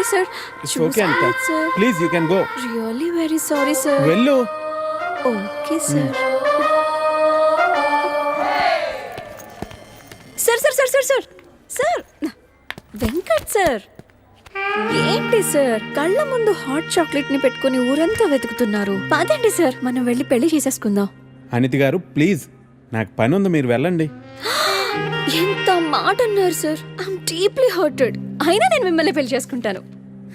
Sorry sir. It's okay Anitha, please you can go. Really very sorry sir. వెళ్ళు. Okay sir. Sir sir sir sir sir sir Venkat sir, ఏంటి sir కళ్ళ ముందు hot chocolate ని పెట్టుకుని ఊరంతా వెతుకుతున్నారు? పదండి సార్, మనం వెళ్ళి పెళ్లి చేసేసుకుందాం. అనిత గారు ప్లీజ్, నాకు పని ఉంది, మీరు వెళ్ళండి. ఎంత మాట అన్నారు సార్. I'm deeply hurted. అయినా నేను మిమ్మల్ని పెళ్లి చేసుకుంటాను.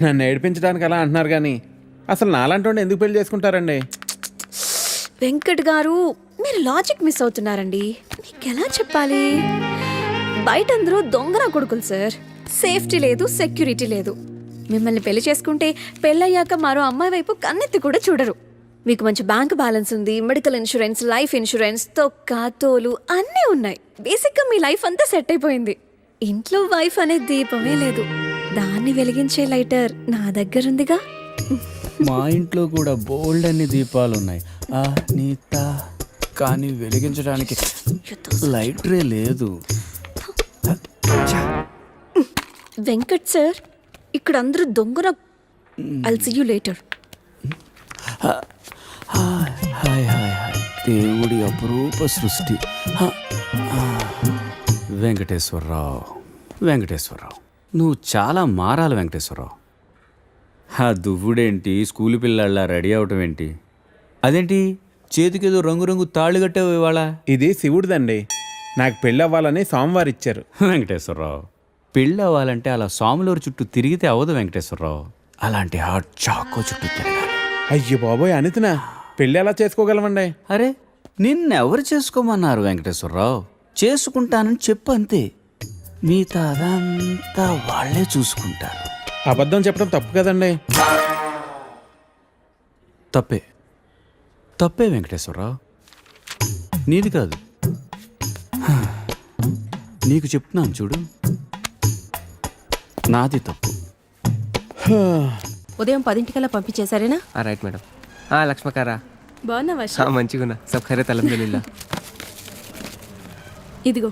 నన్ను ఏడిపించడానికి అలా అంటున్నారు కానీ అసలు నాలాంటి ఎందుకు పెళ్లి చేసుకుంటారండి? వెంకట్ గారు, మీరు లాజిక్ మిస్ అవుతున్నారండి. నీకెలా చెప్పాలి? బయట అందరూ దొంగన కొడుకులు సార్. సేఫ్టీ లేదు, సెక్యూరిటీ లేదు. మిమ్మల్ని పెళ్లి చేసుకుంటే పెళ్ళయ్యాక మరో అమ్మాయి వైపు కన్నెత్తి కూడా చూడరు. మీకు మంచి బ్యాంక్ బ్యాలెన్స్ ఉంది, మెడికల్ ఇన్సూరెన్స్, లైఫ్ ఇన్సూరెన్స్, తొక్క తోలు అన్నీ ఉన్నాయి. బేసిక్గా మీ లైఫ్ అంతా సెట్ అయిపోయింది. ఇంట్లో వైఫ్ అనే దీపమే లేదు, దాన్ని వెలిగించే లైటర్ నా దగ్గర ఉందిగా. మా ఇంట్లో కూడా బోల్డ్ అన్ని దీపాలు ఉన్నాయి నీత, కానీ వెలిగించడానికి లైటరే లేదు. వెంకట్ సార్, ఇక్కడ అందరూ దొంగన. I'll see you later. Hi hi hi, దేవుడి అపురూప సృష్టి. వెంకటేశ్వరరావు, వెంకటేశ్వరరావు, నువ్వు చాలా మారాలి వెంకటేశ్వరరావు. దువ్వుడేంటి, స్కూల్ పిల్లల్లా రెడీ అవటం ఏంటి? అదేంటి చేతికేదో రంగురంగు తాళ్ళు కట్టావు ఇవాళ? ఇది శివుడిదండి, నాకు పెళ్ళి అవ్వాలని స్వామివారు ఇచ్చారు. వెంకటేశ్వరరావు, పెళ్ళి అవ్వాలంటే అలా స్వాములూరు చుట్టూ తిరిగితే అవ్వదు వెంకటేశ్వరరావు. అలాంటి హాట్ చాకో చుట్టూ తిరగాలి. అయ్యో బాబోయ్ అనితనా, పెళ్ళి ఎలా చేసుకోగలమండి? అరే నిన్నెవరు చేసుకోమన్నారు వెంకటేశ్వరరావు? చేసుకుంటానని చెప్పు అంతే, మిగతా అదంతా వాళ్ళే చూసుకుంటారు. అబద్ధం చెప్పడం తప్పు కదండి. తప్పే, తప్పే వెంకటేశ్వరరావు, నీది కాదు. నీకు చెప్తున్నాను చూడు, నాది తప్పు. ఉదయం 10 పంపించేశారేనా? Right madam. లక్ష్మకారా బాగున్నావా? మంచిగున్నా, సబ్ ఖైరత్ అల్హమ్దులిల్లాహ్. ఇదిగో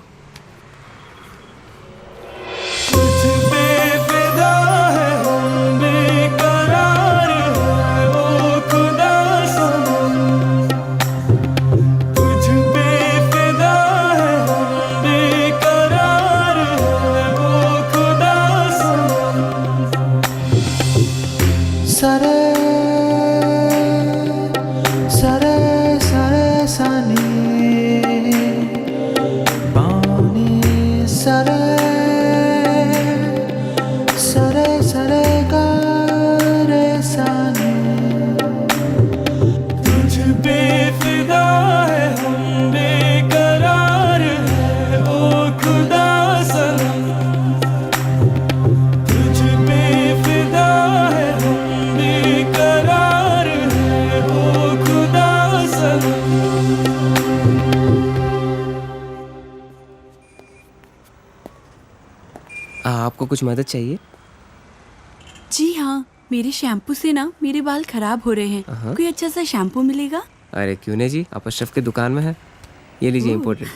आपको कुछ मदद चाहिए? जी हाँ, मेरे शैम्पू से ना मेरे बाल खराब हो रहे हैं. कोई अच्छा सा शैम्पू मिलेगा? अरे क्यों नहीं जी, आप अशरफ की दुकान में है, ये लीजिए इम्पोर्टेड.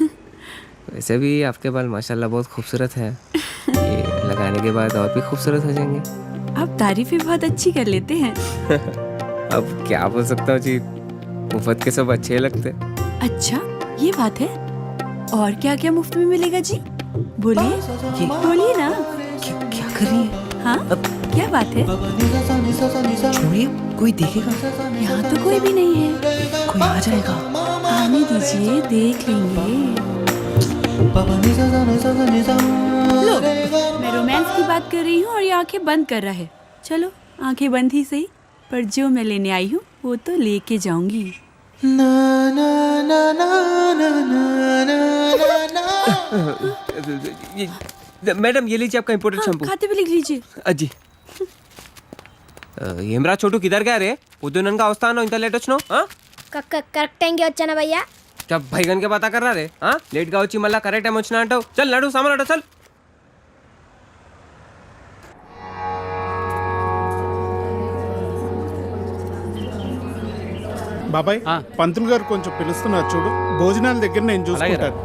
वैसे भी आपके बाल माशाल्लाह बहुत खूबसूरत है, ये लगाने के बाद और भी खूबसूरत हो जाएंगे. आप तारीफें बहुत अच्छी कर लेते हैं. अब क्या बोल सकता हूँ जी, मुफ्त के सब अच्छे लगते. अच्छा ये बात है. और क्या क्या मुफ्त में मिलेगा जी? बोलिए बोलिए ना. क्या कर रही है? हाँ क्या बात है? छोड़िए, कोई देखेगा. यहाँ तो कोई भी नहीं है. कोई आ जाएगा. आने दीजिए, देख लेंगे. लो, मैं रोमांस की बात कर रही हूँ और ये आंखें बंद कर रहा है. चलो आंखें बंद ही सही, पर जो मैं लेने आई हूँ वो तो लेके जाऊंगी. मैडम ये लीजिए आपका इम्पोर्टेड शैम्पू. खाते भी लिख लीजिए. అజ్జి ఏమ్రా చోటు కిదర్ గా రే, పొద్దుననగా వస్తాను ఇంత లేట్ వచ్చినావు? కరెక్ట్ టైంకి వచ్చానా భయ్యా? భైగన్ కే బాతా కర్ రా రే, లేట్ గా వచ్చి మళ్ళీ కరెక్ట్ టైం వచ్చినా అంటావు. చల్ నడు సామాన్ అట చల్. బాబాయ్, పంతులు గారు కొంచెం పిలుస్తున్నారు చూడు, భోజనాల దగ్గర నేను చూసుకుంటాను.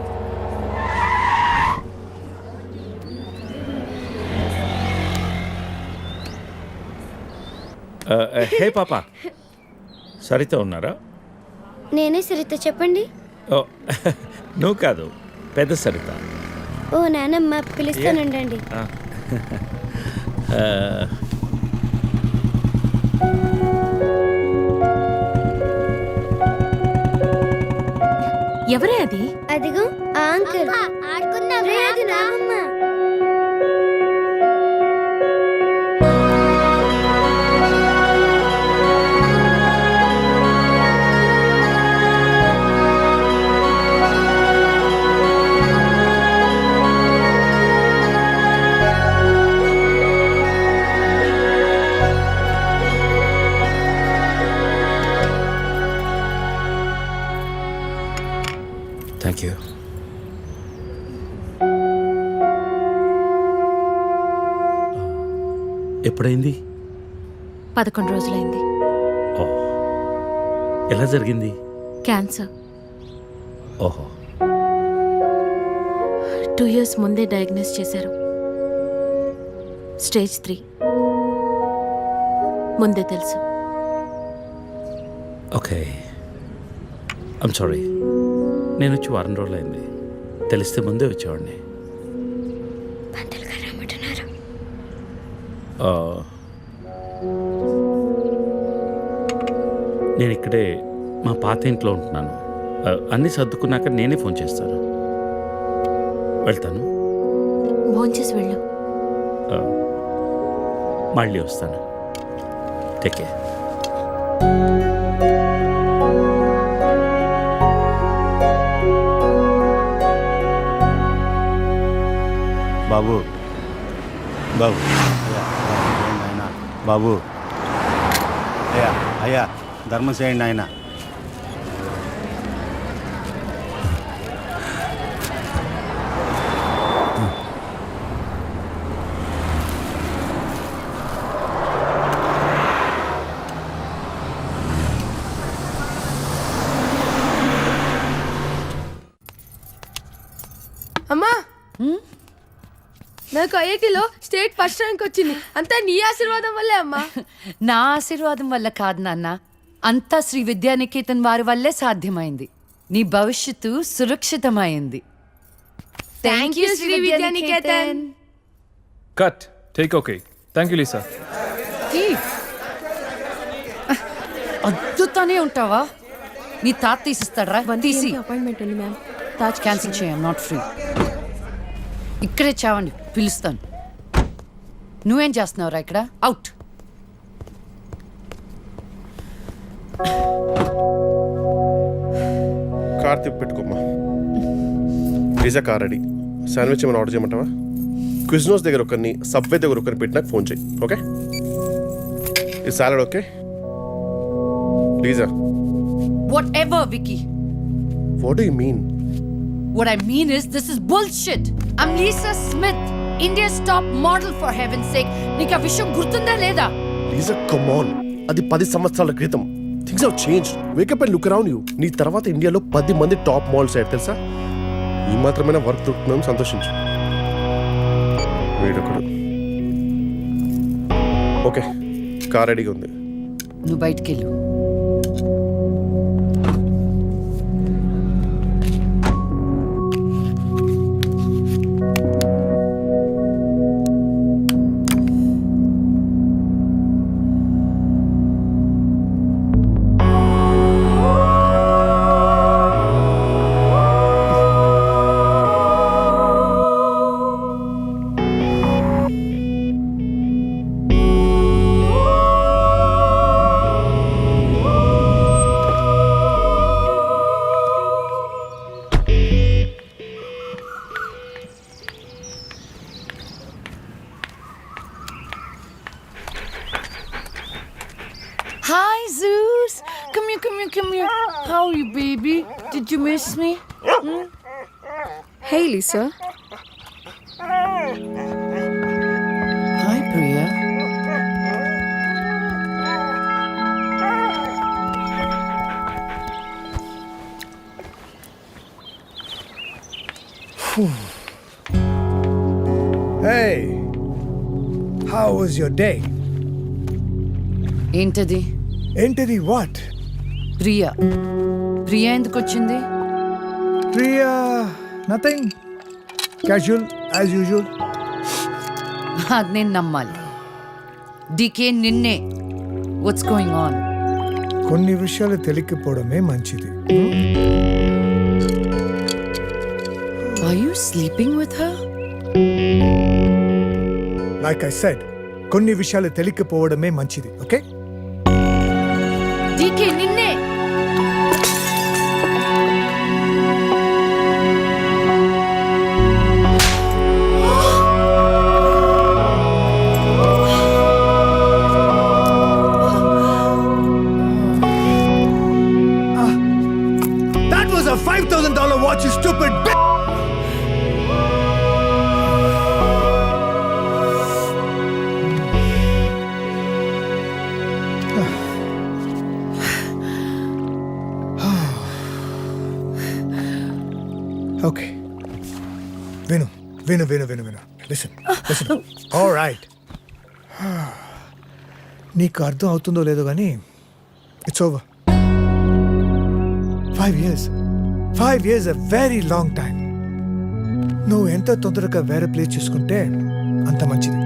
హే పాప, సరిత ఉన్నారా? నేనే సరిత, చెప్పండి. ఓ నువ్వు కాదు, పెద్ద సరిత. ఓ నానమ్మ, పిలుస్తానుండండి. ఎవరే అది? అదిగో ఆ అంకుల్. రే, అది నానమ్మ. Thank you. ఎప్పుడైంది? 11 రోజులైంది. ఓ, ఎలా జరిగింది? క్యాన్సర్. ఓహో. 2 years ముందే డయాగ్నోస్ చేశారు. స్టేజ్ 3. ముందే తెలుసు. Okay, I'm sorry. నేను వచ్చి వారం రోజులైంది. తెలిస్తే ముందే వచ్చేవాడిని. పంతులు గారు రమ్మంటున్నారు. నేను ఇక్కడే మా పాత ఇంట్లో ఉంటున్నాను. అన్నీ సర్దుకున్నాక నేనే ఫోన్ చేస్తాను. వెళ్తాను. భోంచేసి వెళ్ళు. మళ్ళీ వస్తాను. Take care. బాబు బాబు ఆయన బాబు, అయ్యా అయ్యా, ధర్మం చేయండి ఆయన. అమ్మా, నాకు ఐఐటిలో స్టేట్ ఫస్ట్ ర్యాంక్ వచ్చింది. అంతా నీ ఆశీర్వాదం వల్లే అమ్మా. నా ఆశీర్వాదం వల్ల కాదు నాన్న, అంతా శ్రీ విద్యానికేతన్ వారి వల్లే సాధ్యమైంది. నీ భవిష్యత్తు సురక్షితమైంది. Thank you Shri Vidyanikethan. Cut. Take okay. Thank you Lisa. అద్దుతానే ఉంటావా? నీ తాత తీసిస్తాడరా? తీసి అపాయింట్మెంట్ ఉంది మ్యామ్. తాజ్ క్యాన్సిల్ చేయం. Not free. ఇక్కడే చావండి, పిలుస్తాను. నువ్వేం చేస్తున్నావురా ఇక్కడ? అవుట్. కార్ తిప్పి పెట్టుకోమ్మా. Pizza car ready. శాండ్విచ్ ఏమైనా ఆర్డర్ చేయమంటావా? క్విజ్నోస్ దగ్గర ఒకరిని, సబ్వే దగ్గర ఒకరిని పెట్టి నాకు ఫోన్ చేయి. ఓకే? ఈ salad okay? లీజా. Whatever, Vicky. What do you mean? What I mean is, this is bullshit. I'm Lisa Smith, India's top model, for heaven's sake. నీకు ఆ విషయం గుర్తుందా లేదా? లీజా, కమ్ ఆన్. అది 10 సంవత్సరాల క్రితం. Things have changed. Wake up and look around you. నీ తర్వాత ఇండియాలో 10 మంది టాప్ మోడల్స్ అయ్యారు తెలుసా? ఈ మాత్రమైనా వర్క్ దొరుకుతుందని సంతోషించు. వీడొకడు. ఓకే, కార్ రెడీగా ఉంది. నువ్వు బయటికి వెళ్ళు. Hi, Zeus. Come here, come here, come here. How are you, baby? Did you miss me? Hey, Lisa. Hi, Priya. Hey, how was your day? ఏంటది? ఏంటిది? వాట్? ప్రియా. ప్రియా ఎందుకు వచ్చింది? Priya nothing, casual as usual. అది నేను నమ్మాలి. డీకే నిన్నే. What's going on? కొన్ని విషయాలు తెలియకపోవడమే మంచిది. Are you sleeping with her? Like I said, కొన్ని విషయాలు తెలియకపోవడమే మంచిది. ఓకే? డీకే నిన్నే. That was a $5,000 watch, you stupid bitch! Okay. Vinu. Listen. All right. నీకు అర్థం అవుతుందో లేదో కానీ it's over. 5 years. 5 years a very long time. నువ్వు ఎంత తొందరగా వేరే ప్లేస్ చూసుకుంటే అంత మంచిది.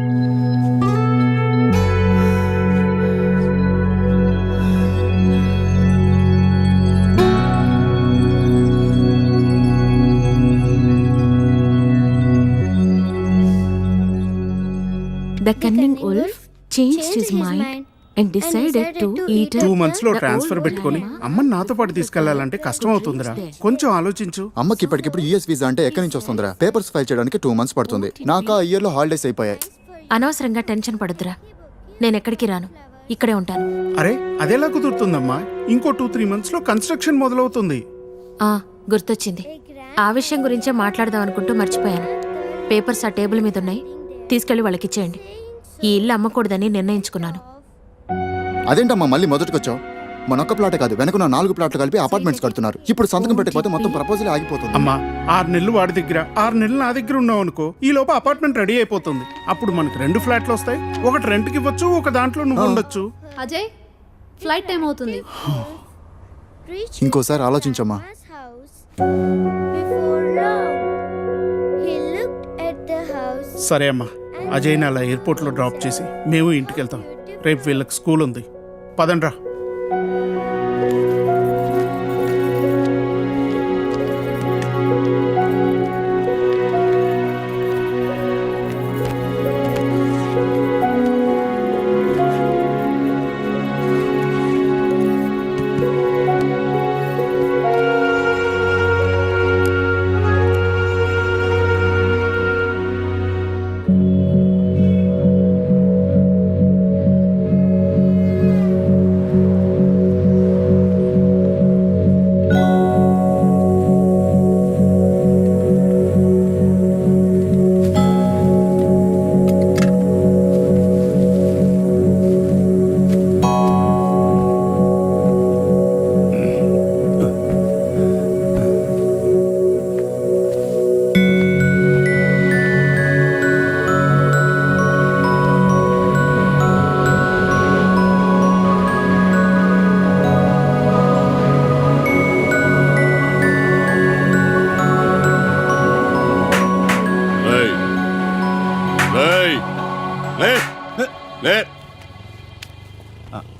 The cunning wolf changed his mind and decided to eat 2 months లో ట్రాన్స్ఫర్ పెట్టుకొని అమ్మని నాతో పాటు తీసుకెళ్లాలంటే కష్టం అవుతుందిరా. కొంచెం ఆలోచించు. అమ్మకి ఇప్పటికిప్పుడు యూఎస్ వీసా అంటే ఎక్కడి నుంచి వస్తుందిరా? పేపర్స్ ఫైల్ చేయడానికి 2 months పడుతుంది. నాకు ఆ ఇయర్ లో హాలిడేస్ అయిపోయాయి. అనవసరంగా టెన్షన్ పడద్దురా. నేను ఎక్కడికి రాను, ఇక్కడే ఉంటాను. అరే అదెలా కుదురుతుందమ్మా? ఇంకో 2-3 months లో కన్స్ట్రక్షన్ మొదలవుతుంది. గుర్తొచ్చింది. ఆ విషయం గురించే మాట్లాడదాం అనుకుంటూ మర్చిపోయాను. పేపర్స్ ఆ టేబుల్ మీద ఉన్నాయి, తీసుకెళ్లి వాళ్ళకి ఇచ్చేయండి. ఈ ఇల్లు అమ్మకూడదని నిర్ణయించుకున్నాను. అదేంటమ్మా మళ్ళీ మొదటికొచ్చావు? మనొక్క ప్లాట్ కాదు, వెనకున్న 4 ప్లాట్లు కలిపి అపార్ట్మెంట్స్ కడుతున్నారు. ఇప్పుడు సంతకం పెట్టకపోతే మొత్తం ప్రపోజల్ ఆగిపోతుంది. అమ్మా 6 నెలలు వాడి దగ్గర, 6 నెలలు నా దగ్గర ఉన్నావు అనుకో, ఈ లోపు అపార్ట్మెంట్ రెడీ అయిపోతుంది. అప్పుడు మనకు 2 ఫ్లాట్లు వస్తాయి. ఒకటి రెంట్కి ఇవ్వచ్చు, ఒక దాంట్లో నువ్వు ఉండొచ్చు. అజయ్, ఫ్లైట్ టైం అవుతుంది. ఇంకోసారి ఆలోచించమ్మా. సరే అమ్మా, అజయ్ని అలా ఎయిర్పోర్ట్లో డ్రాప్ చేసి మేము ఇంటికి వెళ్తాం. రేపు వీళ్ళకి స్కూల్ ఉంది. పదండ్రా.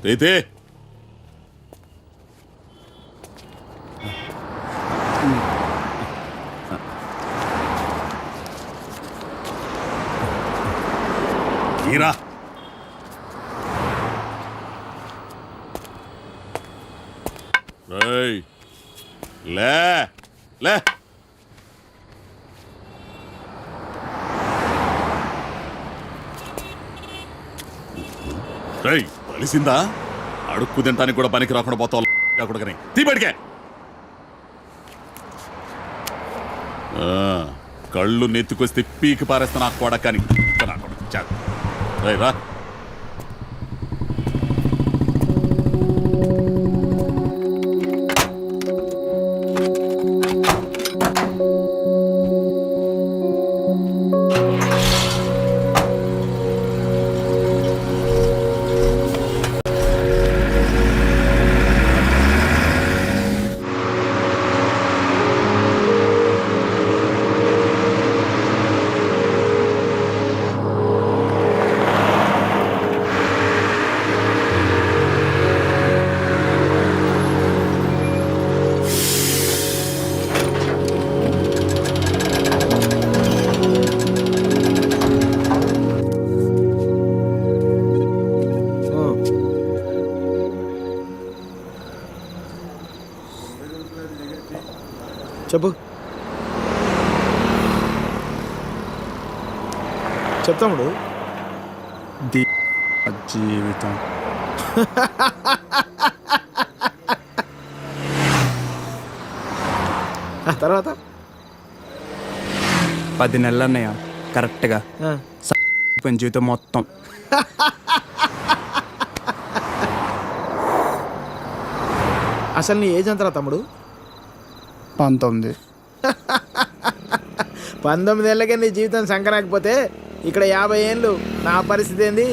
ప్రీతి, ఈరా. లే లే. కలిసిందా? అడుక్కు తింటానికి కూడా పనికి రాకుండా పోతావు. తీపడికే కళ్ళు నెత్తుకొస్తే పీకి పారేస్తా నాకు కూడా. కానీ రా. చెప్పు చెప్తాముడు. జీవితం తర్వాత 10 నెలలు అన్నయ్య కరెక్ట్గా జీవితం మొత్తం. అసలు నీ ఏజ్ ఎంతరా తమ్ముడు? 19. 19 ఏళ్ళకే నీ జీవితం సంకరాకపోతే ఇక్కడ 50 ఏళ్ళు నా పరిస్థితి ఏంది?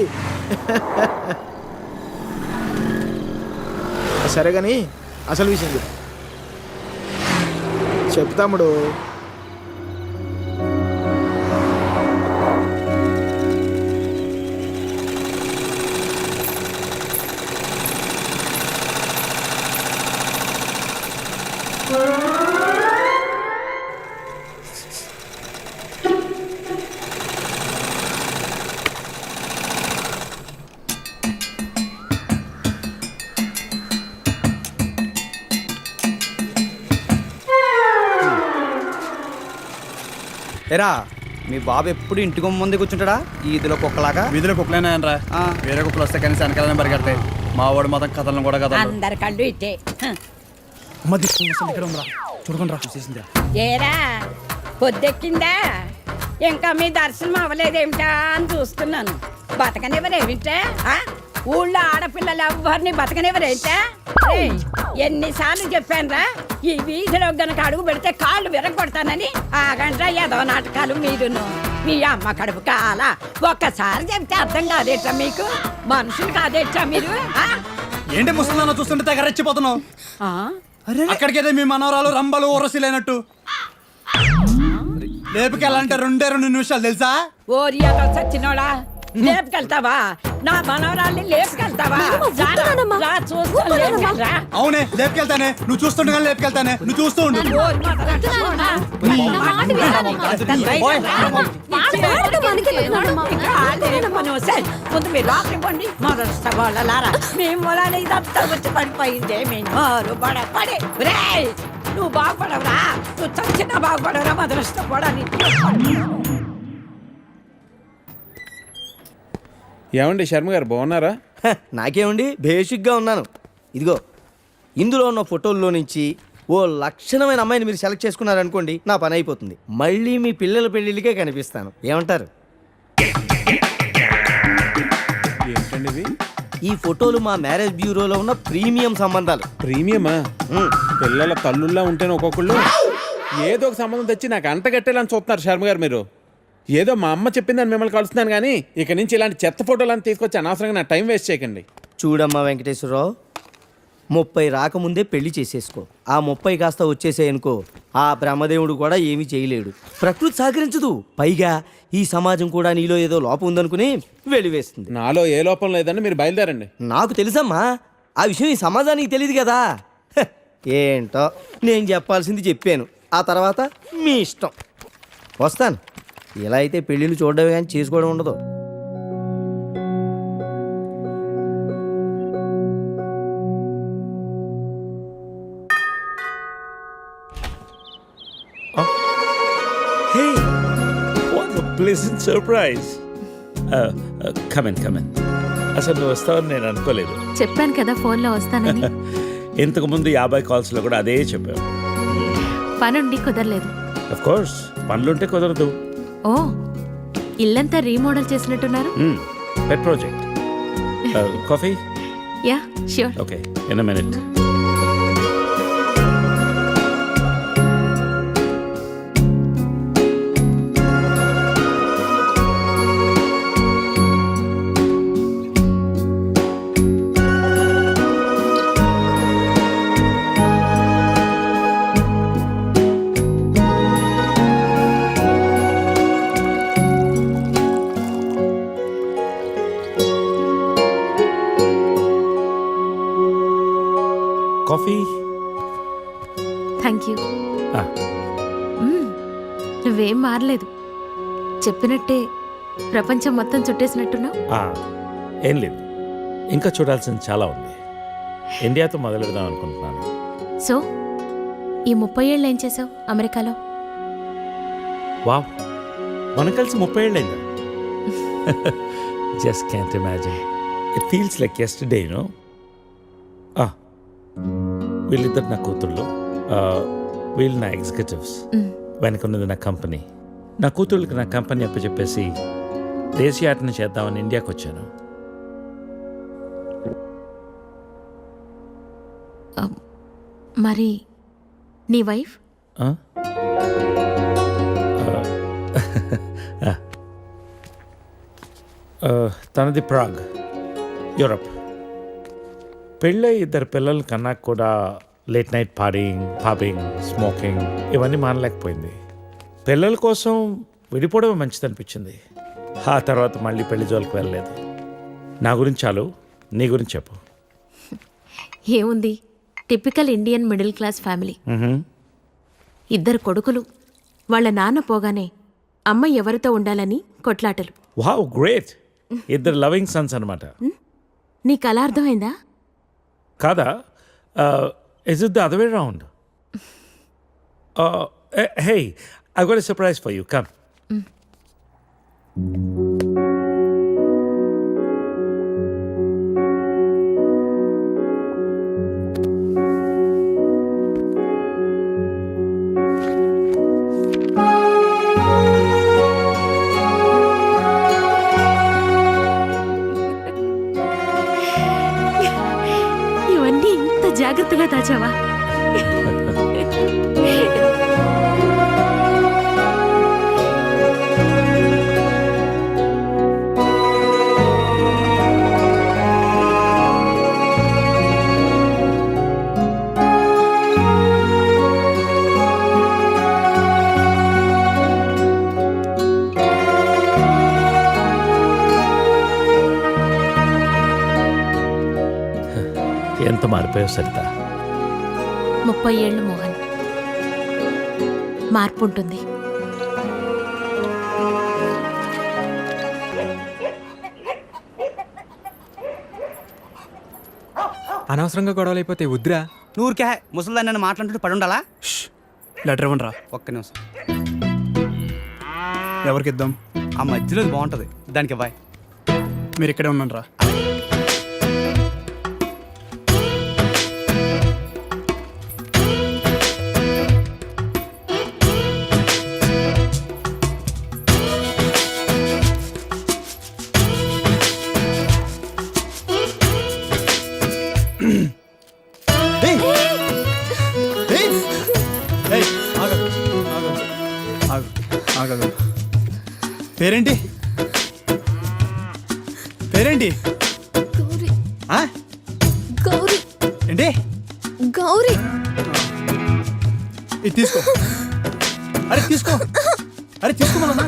సరే కానీ అసలు విషయం చెప్పు తమ్ముడు. ఎరా మీ బాబు ఎప్పుడు ఇంటికి ముందే కూర్చుంటాడా ఈదిలో కుక్కలాగా? వీధిలో కుక్కలేనాయనరా, వేరే కుక్కలు వస్తే కనీసం వెనకాలనే పరిగెడతాయి. మా వాడు మొత్తం కథలను కూడా కదా. అందరి కళ్ళు ఇట్టే. చూడకుండా రా, చూసేసిందా? ఏరా పొద్దెక్కిందా? ఇంకా మీ దర్శనం అవ్వలేదేమిటా అని చూస్తున్నాను. బతకనివ్వరేమిటా? ఊళ్ళో ఆడపిల్లలు ఎవ్వరిని బతకనివ్వరేమిటా? ఎన్నిసార్లు చెప్పానురా, ఈ వీధిలో గనక అడుగు పెడితే కాళ్ళు విరగొడతానని. ఆగండ్రా ఏదో నాటకాలు మీరును. మీ అమ్మ కడుపు కాల ఒక్కసారి చెప్తే అర్థం కాదేట్రా మీకు? మనుషులు కాదేట్రా మీరు? ఏంటి ముస్తుందన్న చూస్తుంటే తెగ రెచ్చిపోతున్నావు? అక్కడికైతే మీ మనవరాలు రంబలు ఊరసిలేనట్టు లేపుకెళ్ళాలంటే 2 నిమిషాలు తెలుసా? ఓరియాలో సచ్చినోడా, లేపుకెళ్తావా? నా మనవరాల్ని లేపుకెళ్తావా? అవునే లేపుకెళ్తానే, నువ్వు చూస్తుండగా లేపుకెళ్తానే, నువ్వు చూస్తూ ఉండు. ముందు మీరు రాత్రి పండి మొదలరా మీ మూలాన్ని ఇదంతా వచ్చి పడిపోయిందే. పడే నువ్వు బాగుపడవురా, నువ్వు చచ్చినా బాగుపడవురా, మొదలష్టపడని. ఏమండి శర్మ గారు బాగున్నారా? నాకేమండి, బేసిక్గా ఉన్నాను. ఇదిగో ఇందులో ఉన్న ఫోటోల్లో నుంచి ఓ లక్షణమైన అమ్మాయిని మీరు సెలెక్ట్ చేసుకున్నారనుకోండి, నా పని అయిపోతుంది. మళ్ళీ మీ పిల్లల పెళ్ళిళ్ళకే కనిపిస్తాను. ఏమంటారు? ఏంటండి ఇది? ఈ ఫోటోలు మా మ్యారేజ్ బ్యూరోలో ఉన్న ప్రీమియం సంబంధాలు. ప్రీమియమా? పిల్లల తల్లుల్లా ఉంటేనే ఒక్కొక్కళ్ళు ఏదో ఒక సంబంధం తెచ్చి నాకు అంటగట్టేలా చూస్తున్నారు శర్మ గారు మీరు. ఏదో మా అమ్మ చెప్పిందని మిమ్మల్ని కలుస్తున్నాను కానీ ఇక నుంచి ఇలాంటి చెత్త ఫోటోలను తీసుకొచ్చి అనవసరంగా నా టైం వేస్ట్ చేయకండి. చూడమ్మా వెంకటేశ్వరరావు, 30 రాకముందే పెళ్లి చేసేసుకో. ఆ 30 కాస్త వచ్చేసాయనుకో, ఆ బ్రహ్మదేవుడు కూడా ఏమీ చేయలేడు. ప్రకృతి సహకరించదు. పైగా ఈ సమాజం కూడా నీలో ఏదో లోపం ఉందనుకుని వెలివేస్తుంది. నాలో ఏ లోపం లేదని మీరు బయలుదేరండి. నాకు తెలుసమ్మా, ఆ విషయం ఈ సమాజానికి తెలియదు కదా. ఏంటో నేను చెప్పాల్సింది చెప్పాను, ఆ తర్వాత మీ ఇష్టం. వస్తాను. ఇలా అయితే పెళ్ళిళ్ళు చూడడమే కానీ చేసుకోవడం ఉండదు. Hey, what a pleasant surprise. Come in. అసలు నువ్వు వస్తావని నేను అనుకోలేదు. చెప్పాను కదా ఫోన్లో వస్తానని. ఇంతకుముందు 50 కాల్స్లో కూడా అదే చెప్పావు. పనుండి కుదరలేదు. అఫ్ కోర్స్ పనులుంటే కుదరదు. ఓ, ఇల్లంతా రీమోడల్ చేసినట్టున్నారు. పెట్ project. Coffee? Yeah sure. Okay, in a minute. Coffee? Thank you. నువ్వేం మారలేదు. చెప్పినట్టే ప్రపంచం మొత్తం చుట్టేసినట్టున్నావు. ఏం లేదు, ఇంకా చూడాల్సింది చాలా ఉంది. ఇండియాతో మొదలెడదాం అనుకుంటున్నాను. సో ఈ 30 ఏళ్ళు ఏం చేసావు అమెరికాలో? వావ్, మనం కలిసి 30 ఏళ్ళైందా? Just can't imagine. It feels like yesterday, no. వీళ్ళిద్దరు నా కూతుళ్ళు, వీళ్ళు నా ఎగ్జిక్యూటివ్స్, వెనకున్నది నా కంపెనీ. నా కూతుళ్ళకి నా కంపెనీ అప్పచెప్పేసి దేశీయాటన చేద్దామని ఇండియాకి వచ్చాను. మరి నీ వైఫ్? తనది ప్రాగ్, యూరప్. పెళ్ళై 2 పిల్లలు కన్నా కూడా late night partying, pubbing, smoking ఇవన్నీ మానలేకపోయింది. పిల్లల కోసం విడిపోవడమే మంచిది అనిపించింది. ఆ తర్వాత మళ్ళీ పెళ్లి జోలికి వెళ్ళలేదు. నా గురించి చాలు, నీ గురించి చెప్పు. ఏముంది, typical Indian middle class family. 2 కొడుకులు. వాళ్ళ నాన్న పోగానే అమ్మ ఎవరితో ఉండాలని కొట్లాటలు. Wow, great. 2 లవింగ్ సన్స్ అనమాట. నీకు అలా అర్థమైందా? కాదా? Is it the other way round? Hey, I got a surprise for you. Come. ఇవన్నీ ఇంత జాగ్రత్తగా దాచావా? ఎంత మారిపోయావు సరిత. 30 ఏళ్ళు మోహన్. మార్పు ఉంటుంది. అనవసరంగా గొడవలు అయిపోతే వద్దురా. నూరికే ముసలిదాన్ని నన్ను మాట్లాడుతూ పడి ఉండాలా? లెటర్ ఇవ్వండి రా. ఒక్క నిమిషం. ఎవరికి ఇద్దాం? ఆ మధ్యలో బాగుంటుంది, దానికి ఇవ్వాలి. మీరు ఇక్కడే ఉన్నాను రా. పేరేంటి? పేరేంటి? గౌరీ. ఆ? గౌరీ. ఏంటి? గౌరీ. ఇది తీసుకో. అరే తీసుకో. అరే తీసుకోమన్నా.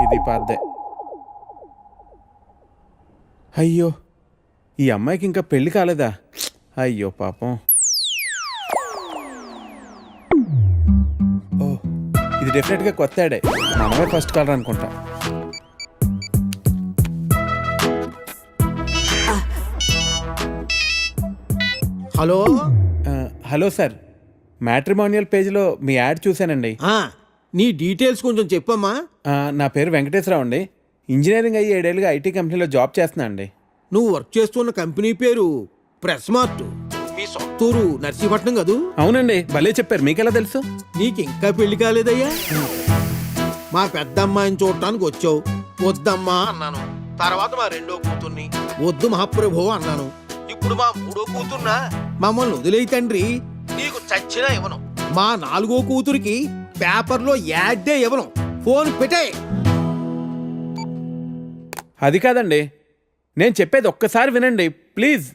ఇది పాద్దే. అయ్యో, ఈ అమ్మాయికి ఇంకా పెళ్లి కాలేదా? అయ్యో పాపం. ఓ, ఇది డెఫినెట్గా కొత్త యాడే. మనమే ఫస్ట్ కాలర్ అనుకుంటా. హలో. హలో సార్, మ్యాట్రిమోనియల్ పేజ్లో మీ యాడ్ చూశానండి. నీ డీటెయిల్స్ కొంచెం చెప్పమ్మా. నా పేరు వెంకటేశ్వరరావు అండి. ఇంజనీరింగ్ అయ్యి 7 ఏళ్ళుగా ఐటీ కంపెనీలో జాబ్ చేస్తున్నా అండి. నువ్వు వర్క్ చేస్తున్న కంపెనీ పేరు ప్రెస్ మార్ట్. మీ సొంతూరు నర్సీపట్నం కదూ? అవునండి, భలే చెప్పారు. మీకెలా తెలుసు? నీకు ఇంకా పెళ్లి కాలేదయ్యా? మా పెద్ద అమ్మాయిని చూడటానికి వచ్చావు. వద్దమ్మా అన్నాను. తర్వాత మా 2వ కూతుర్ని వద్దు మహాప్రభు అన్నాను. ఇప్పుడు మా 3వ కూతుర్నా? మమ్మల్ని వదిలేయి తండ్రి, నీకు చచ్చినా ఇవ్వను. మా 4వ కూతురికి పేపర్లో యాడ్డే ఇవ్వను. ఫోన్ పెట్టే. అది కాదండి, నేను చెప్పేది ఒక్కసారి వినండి ప్లీజ్.